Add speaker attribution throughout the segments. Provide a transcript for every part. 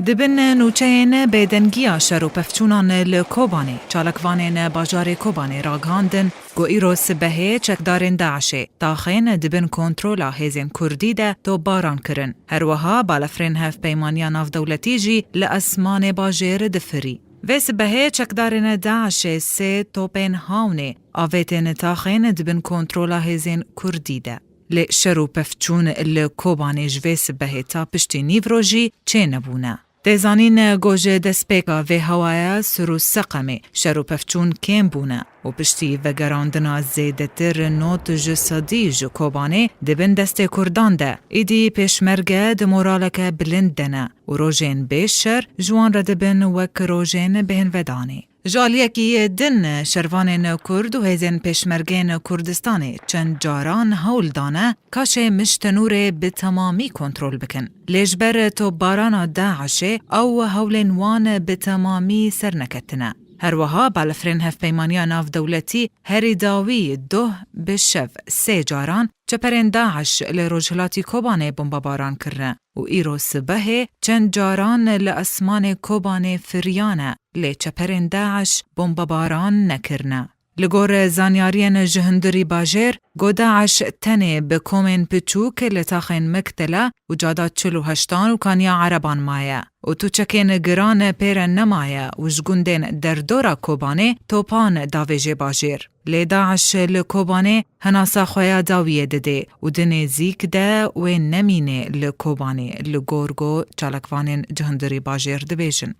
Speaker 1: دبن نوچهین بیدنگیا شرو پفچونان لکوبانی چالکوانین باجار کوبانی راگاندن گو ایرو سبهه چکدارین داعشه تاخین دبن کنترولا هزین کردی ده تو باران کرن هر وها بالفرین هف پیمانیا ناف دولتی جی لاسمان باجر دفری و سبهه چکدارین داعشه سه توپین هاونه آویتین تاخین دبن کنترولا هزین کردی ده لی شرو پفچون لکوبانی جویس بهه تا پشتی نیوروژی چه نبونه. دزانین گوجه دسپیکا و هوایا سرو سقمه شرو پفچون کم بونه و پشتی و گراندنا زیده تر نوت جسادی جو کوبانه دبن دست کردان ده ایدی پیشمرگه دمورالک بلند دنه و روژین بیشر جوان را دبن وک روژین بهن ودانه. جالیکی دن شروان کرد و هزین پیشمرگین کردستانی چند جاران هول دانه کاشه مشتنور به تمامی کنترل بکن. لیجبر تو باران داعشه او هولین وان به تمامی سرنکتنه. هر وها بالفرین هف پیمانیا ناف دولتی هری داوی دو بشف سه جاران چپرین داعش لروجهلاتی کوبانه بمباباران کرنه و ایرو سبهه چند جاران لاسمان کوبانه فریانه لی چپرین داعش بمباباران نکرنه. لگور زانیارین جهندری باجر گو داعش تنه بکومن پچوک لتاخین مکتله و جادات 48 و کانیا عربان مایه و تو چکین گران پیرن نمایه و جگوندین در دورا کوبانه توپان داویج باجر. لی داعش لکوبانه هناسا خویا داویه دده و دنه زیک ده و نمینه لکوبانه لگورگو چالکوانین جهندری باجر دبیجن.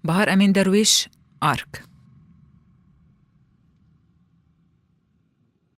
Speaker 1: بهار امین درویش آرک